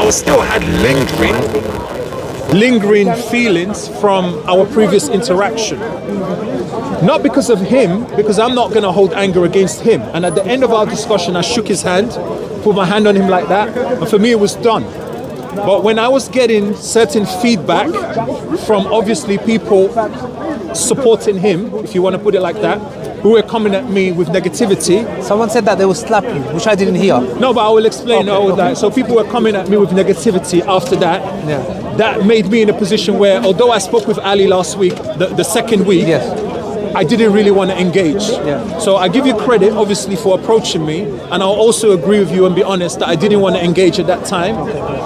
I still had lingering feelings from our previous interaction. Not because of him, because I'm not going to hold anger against him. And at the end of our discussion, I shook his hand, put my hand on him like that, and for me it was done. But when I was getting certain feedback from obviously people supporting him, if you want to put it like that, who were coming at me with negativity. Someone said that they will slap you, which I didn't hear. No, but I will explain all that. So people were coming at me with negativity after that. Yeah. That made me in a position where, although I spoke with Ali last week, the second week, Yes. I didn't really want to engage. Yeah. So I give you credit, obviously, for approaching me, and I'll also agree with you and be honest that I didn't want to engage at that time.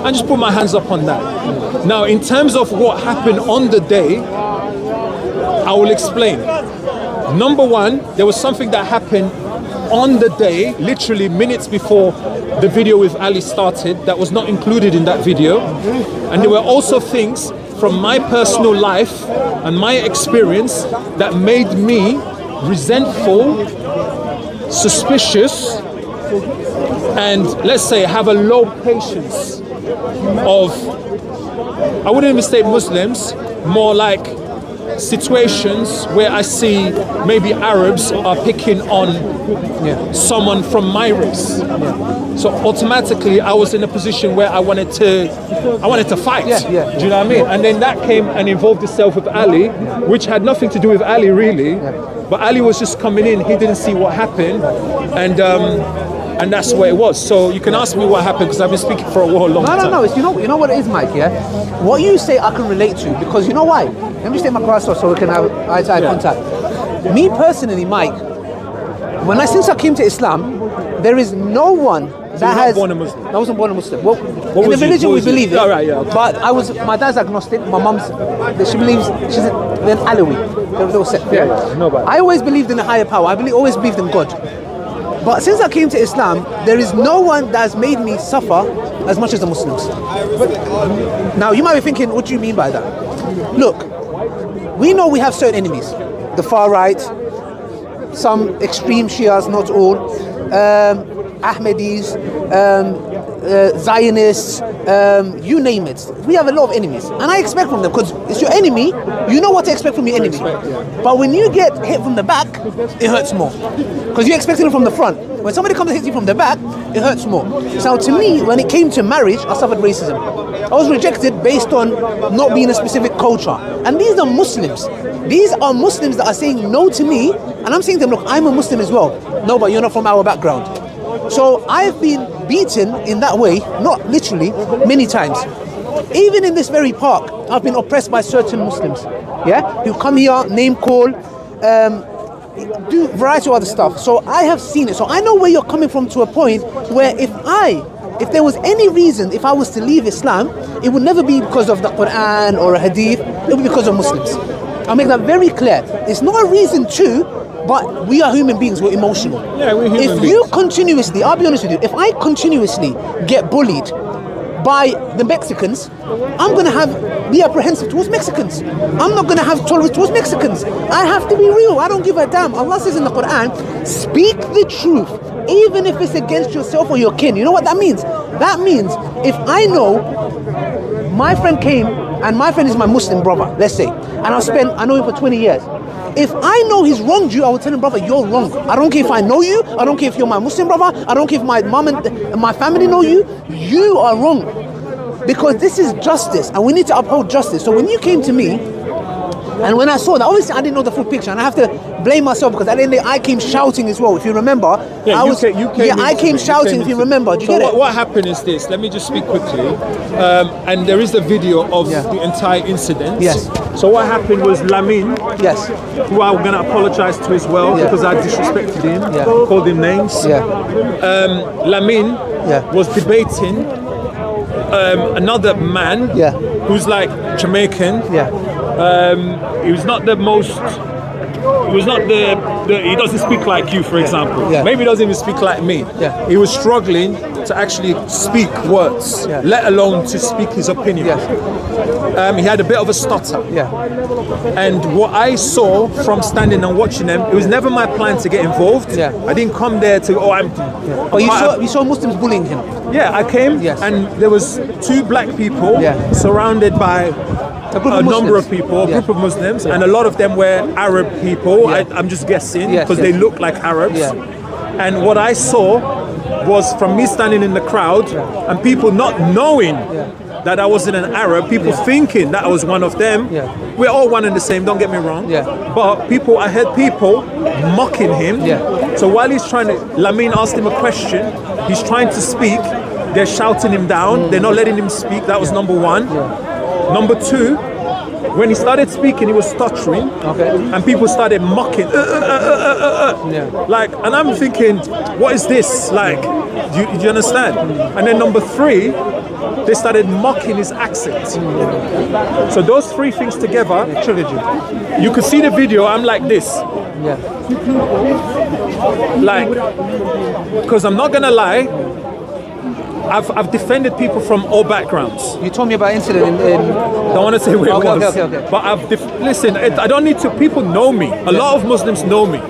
I just put my hands up on that. Now, in terms of what happened on the day, I will explain. Number one, there was something that happened on the day, literally minutes before the video with Ali started, that was not included in that video. And there were also things from my personal life and my experience that made me resentful, suspicious, and let's say have a low patience of, I wouldn't even say Muslims, more like situations where I see maybe Arabs are picking on someone from my race. So automatically I was in a position where I wanted to fight. Do you know what I mean? And then that came and involved itself with Ali, which had nothing to do with Ali really. But Ali was just coming in, he didn't see what happened, and that's where it was. So you can ask me what happened, because I've been speaking for a long time. No. It's, you know what it is, Mike, yeah? What you say I can relate to, because you know why? Let me just take my glass off so we can have eye-to-eye contact. Me personally, Mike, since I came to Islam, there is no one that has... born a Muslim? I wasn't born a Muslim. Well, in the religion we believe it. Oh, right, yeah, okay. But my dad's agnostic, my mum's, she believes, she's an Alawi. They were set. I always believed in a higher power. I always believed in God. But since I came to Islam, there is no one that has made me suffer as much as the Muslims. Now, you might be thinking, what do you mean by that? Look, we know we have certain enemies. The far right, some extreme Shias, not all, Ahmadis, Zionists, you name it. We have a lot of enemies. And I expect from them, because it's your enemy, you know what to expect from your enemy. But when you get hit from the back, it hurts more. Because you're expecting it from the front. When somebody comes and hits you from the back, it hurts more. So to me, when it came to marriage, I suffered racism. I was rejected based on not being a specific culture. And these are Muslims. These are Muslims that are saying no to me, and I'm saying to them, look, I'm a Muslim as well. No, but you're not from our background. So I've been beaten in that way, not literally, many times. Even in this very park, I've been oppressed by certain Muslims, who come here, name call, do a variety of other stuff. So I have seen it. So I know where you're coming from, to a point where if there was any reason, if I was to leave Islam, it would never be because of the Quran or a hadith, it would be because of Muslims. I'll make that very clear. It's not a reason to, but we are human beings, we're emotional. Yeah, we're human beings. If you continuously, I'll be honest with you, if I continuously get bullied by the Mexicans, I'm going to be apprehensive towards Mexicans. I'm not going to have tolerance towards Mexicans. I have to be real. I don't give a damn. Allah says in the Quran, speak the truth, even if it's against yourself or your kin. You know what that means? That means if I know my friend came, and my friend is my Muslim brother, let's say, and I know him for 20 years. If I know he's wronged you, I will tell him, brother, you're wrong. I don't care if I know you. I don't care if you're my Muslim brother. I don't care if my mom and my family know you. You are wrong. Because this is justice, and we need to uphold justice. So when you came to me, and when I saw that, obviously I didn't know the full picture, and I have to blame myself, because at the end of the day, I came shouting as well. If you remember, I came shouting. If you remember, do you get it? What happened is this. Let me just speak quickly. And there is a video of the entire incident. Yes. So what happened was Lamin, Yes. who I'm going to apologize to as well, because I disrespected him, called him names. Lamin was debating another man who's like Jamaican. He was not the most. He was not he doesn't speak like you, for example. Maybe he doesn't even speak like me. He was struggling to actually speak words, let alone to speak his opinion. He had a bit of a stutter. And what I saw from standing and watching them, it was never my plan to get involved. I didn't come there to, But you saw Muslims bullying him. Yeah, I came and there was 2 black people surrounded by a number of people, a group of Muslims, and a lot of them were Arab people. I'm just guessing because they look like Arabs. And what I saw was from me standing in the crowd and people not knowing that I wasn't an Arab, people thinking that I was one of them. We're all one and the same, don't get me wrong. But I heard people mocking him. So while he's trying to, Lamine asked him a question, he's trying to speak, they're shouting him down, they're not letting him speak. That was number 1. Number 2, when he started speaking, he was stuttering, and people started mocking. Like, and I'm thinking, what is this? Like, do you understand? And then number 3, they started mocking his accent. So those 3 things together triggered you. You could see the video. I'm like this. Like, because I'm not gonna lie, I've defended people from all backgrounds. You told me about an incident in don't want to say where it was. Okay. But listen, I don't need to. People know me. A lot of Muslims know me.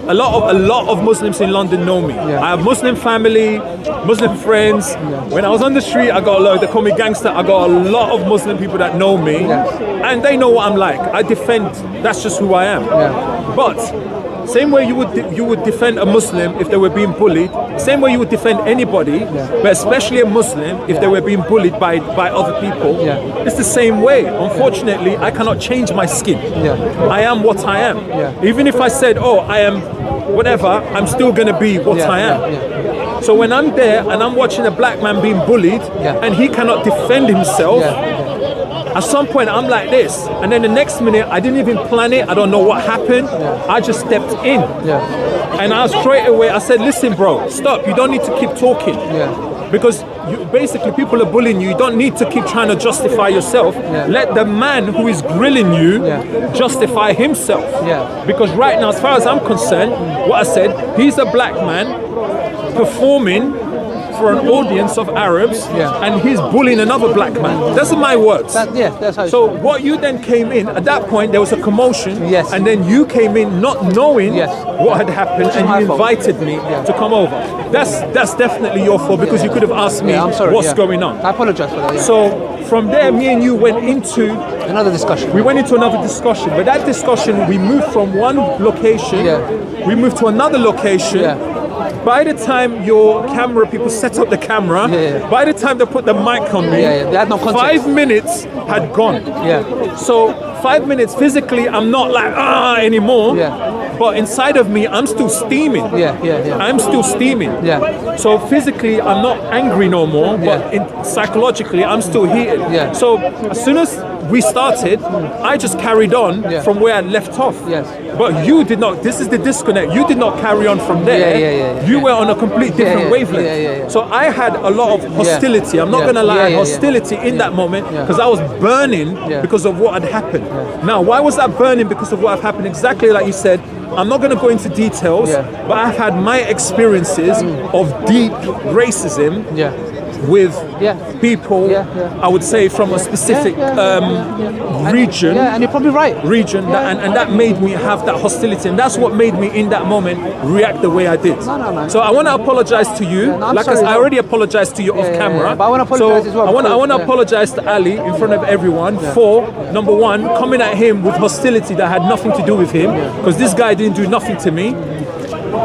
A lot of Muslims in London know me. I have Muslim family, Muslim friends. When I was on the street, I got a lot. They call me gangster. I got a lot of Muslim people that know me, and they know what I'm like. I defend. That's just who I am. But same way you would defend a Muslim if they were being bullied, same way you would defend anybody, but especially a Muslim if they were being bullied by other people. It's the same way. Unfortunately, I cannot change my skin. I am what I am. Even if I said, oh, I am whatever, I'm still gonna be what I am. So when I'm there and I'm watching a black man being bullied and he cannot defend himself, at some point I'm like this, and then the next minute I didn't even plan it. I don't know what happened. I just stepped in, and I straight away I said, "Listen, bro, stop. You don't need to keep talking, because basically people are bullying you. You don't need to keep trying to justify yourself. Let the man who is grilling you justify himself. Because right now, as far as I'm concerned, what I said, he's a black man performing for an audience of Arabs, and he's bullying another black man. Those are my words. That's how. So what you then came in, at that point there was a commotion, and then you came in not knowing what had happened, and you invited me to come over. That's definitely your fault, because you could have asked me what's going on. I apologize for that. So from there, me and you went into another discussion. We went into another discussion, but that discussion, we moved from one location, we moved to another location. By the time your camera people set up the camera, by the time they put the mic on me, they had no context. 5 minutes had gone. So 5 minutes physically, I'm not like anymore. But inside of me, I'm still steaming. I'm still steaming. So physically, I'm not angry no more, but psychologically, I'm still heated. So as soon as we started, I just carried on from where I left off. But you did not. This is the disconnect. You did not carry on from there. You were on a complete different wavelength. So I had a lot of hostility. I'm not gonna lie, hostility in that moment, because I was burning because of what had happened. Now, why was that burning because of what had happened? Exactly like you said. I'm not going to go into details, but I've had my experiences of deep racism with people, I would say, from a specific region. And you're probably right. And that made me have that hostility, and that's what made me in that moment react the way I did. So I want to apologize to you. I already apologized to you off camera. But I want to apologize as well. I want to apologize to Ali in front of everyone for, number one, coming at him with hostility that had nothing to do with him, because this guy didn't do nothing to me.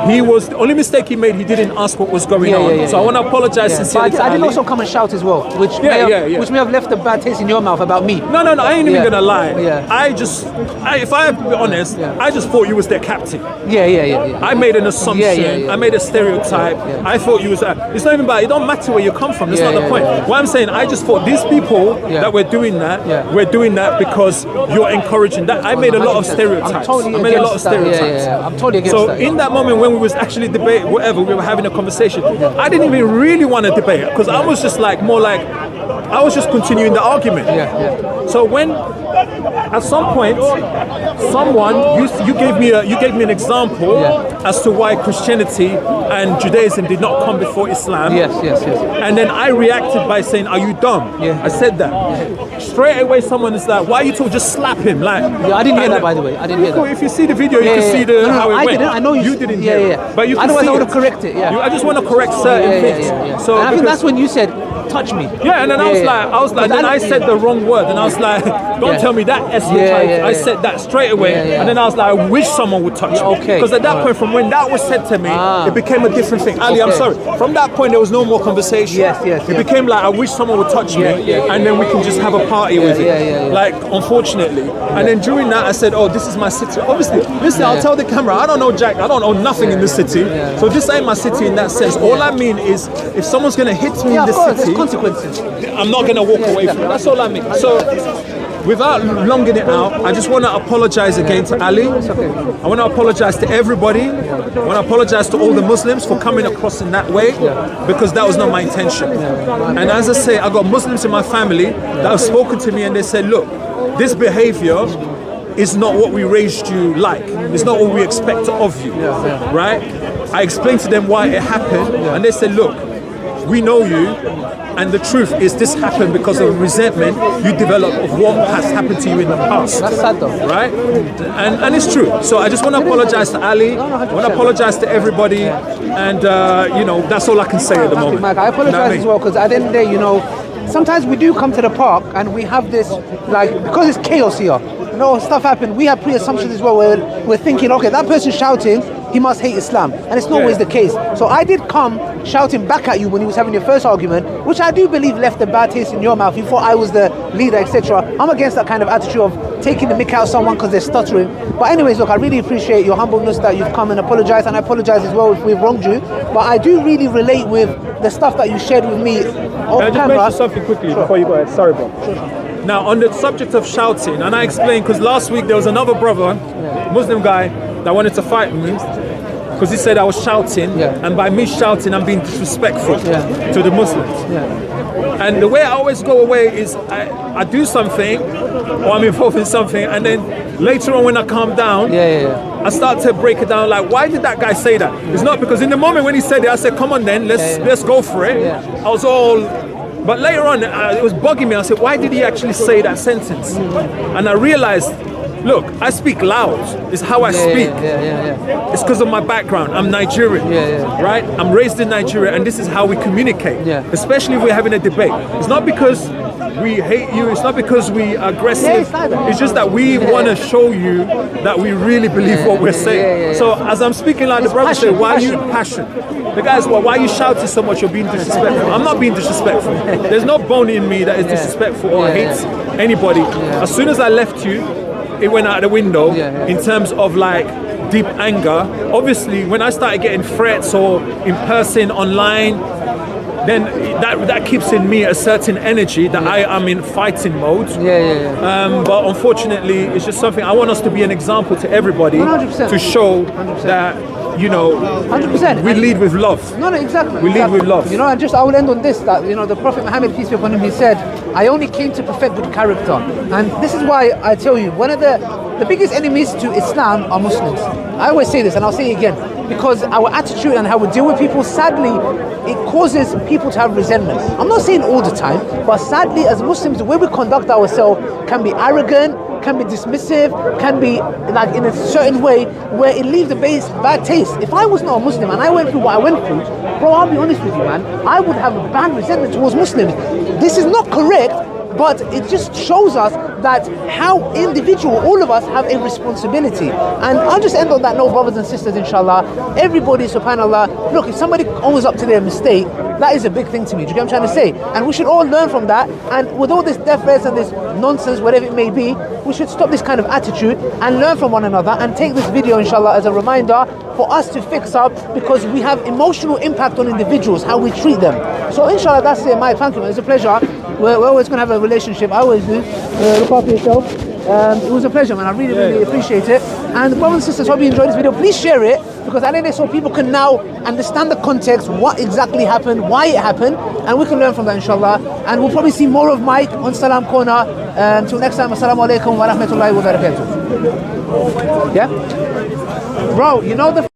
He was, the only mistake he made, he didn't ask what was going on. So I want to apologize sincerely to Ali. I did also come and shout as well, which may have left a bad taste in your mouth about me. No, I ain't even gonna lie. If I have to be honest, I just thought you was their captain. I made an assumption. I made a stereotype. I thought you was that. It's not even about, it don't matter where you come from. That's not the point. What I'm saying, I just thought these people that were doing that, were doing that because you're encouraging that. I made a lot of stereotypes. I'm totally against that. So in that moment when we was actually debating, whatever, we were having a conversation, I didn't even really want to debate, because I was just like, more like, I was just continuing the argument. So when at some point someone you gave me an example as to why Christianity and Judaism did not come before Islam. Yes. And then I reacted by saying, "Are you dumb?" I said that. Straight away, someone is like, "Why are you talking? Just slap him!" Like, I didn't hear that, by the way. I didn't hear that. If you see the video, you can see how it went. Didn't. I know you didn't hear it. But you can otherwise, see I would have corrected. I just want to correct certain things. So and I think that's when you said, "Touch me." Yeah, and then I was like, then I said the wrong word, and I was like, "Don't tell me that." I said that straight away, and then I was like, "I wish someone would touch me." Because at that point, from when that was said to me, it became a different thing. Ali, I'm sorry. From that point, there was no more conversation. It became like, "I wish someone would touch me," and then we can just have a party with it. Like, unfortunately. And then during that, I said, "Oh, this is my city." Obviously, listen, I'll tell the camera, I don't know Jack, I don't know nothing in this city, so this ain't my city in that sense. All I mean is, if someone's gonna hit me in this city, consequences. I'm not gonna walk away from it. That's all I mean. So, without longing it out, I just want to apologize again to Ali. I want to apologize to everybody. I want to apologize to all the Muslims for coming across in that way, because that was not my intention. And as I say, I got Muslims in my family that have spoken to me and they said, "Look, this behavior is not what we raised you like. It's not what we expect of you." Right? I explained to them why it happened, and they said, "Look, we know you, and the truth is this happened because of resentment you developed of what has happened to you in the past." That's sad though. Right? And it's true. So I just want to apologize to Ali. I want to apologize to everybody. And, that's all I can say at the moment. Mike, I apologize as well, because at the end of the day, sometimes we do come to the park and we have this, because it's chaos here. Stuff happened. We have pre-assumptions as well, where we're thinking, okay, that person shouting, he must hate Islam, and it's not always the case. So I did come shouting back at you when he was having your first argument, which I do believe left a bad taste in your mouth. You thought I was the leader, etc. I'm against that kind of attitude of taking the mick out of someone because they're stuttering. But anyways, look, I really appreciate your humbleness that you've come and apologized, and I apologize as well if we've wronged you. But I do really relate with the stuff that you shared with me off camera. Can I just mention something quickly before you go ahead? Sorry, bro. Now, on the subject of shouting, and I explained, because last week there was another brother, Muslim guy, that wanted to fight me because he said I was shouting, and by me shouting, I'm being disrespectful to the Muslims. And the way I always go away is I do something, or I'm involved in something, and then later on when I calm down, I start to break it down, like, why did that guy say that? It's not because in the moment when he said it, I said, come on then, let's go for it. I was all... But later on, it was bugging me. I said, why did he actually say that sentence? And I realized, look, I speak loud. It's how I speak. It's because of my background. I'm Nigerian, right? I'm raised in Nigeria, and this is how we communicate, especially if we're having a debate. It's not because we hate you. It's not because we are aggressive. It's just that we want to show you that we really believe what we're saying. So as I'm speaking, like the brother said, why are you passion? The guy's, well, why are you shouting so much? You're being disrespectful. I'm not being disrespectful. There's no bone in me that is disrespectful or hates anybody. As soon as I left you, it went out the window in terms of like deep anger. Obviously, when I started getting threats or in person, online, then that keeps in me a certain energy that I am in fighting mode. But unfortunately, it's just something I want us to be an example to everybody 100%. to show that 100%. We lead with love. No, exactly. We lead with love. And just I will end on this, that the Prophet Muhammad, peace be upon him, he said, I only came to perfect good character. And this is why I tell you, one of the biggest enemies to Islam are Muslims. I always say this, and I'll say it again, because our attitude and how we deal with people, sadly, it causes people to have resentment. I'm not saying all the time, but sadly, as Muslims, the way we conduct ourselves can be arrogant, can be dismissive, can be like in a certain way where it leaves a bad taste. If I was not a Muslim and I went through what I went through, bro, I'll be honest with you, man, I would have a bad resentment towards Muslims. This is not correct, but it just shows us that how individual all of us have a responsibility. And I'll just end on that note, brothers and sisters, inshallah. Everybody, subhanallah, look, if somebody owns up to their mistake, that is a big thing to me. Do you get what I'm trying to say? And we should all learn from that. And with all this death threats and this nonsense, whatever it may be, we should stop this kind of attitude and learn from one another, and take this video, inshallah, as a reminder for us to fix up, because we have emotional impact on individuals, how we treat them. So inshallah, that's it, Mike. Thank you, man. It's a pleasure. We're always going to have a relationship. I always do. Look after yourself. It was a pleasure, man. I really, really appreciate it. And brothers and sisters, hope you enjoyed this video. Please share it. because at the end of the day, so people can now understand the context, what exactly happened, why it happened, and we can learn from that, inshallah. And we'll probably see more of Mike on Salam Corner. Until next time, assalamu alaikum wa rahmatullahi wa barakatuh. Yeah? Bro, you know the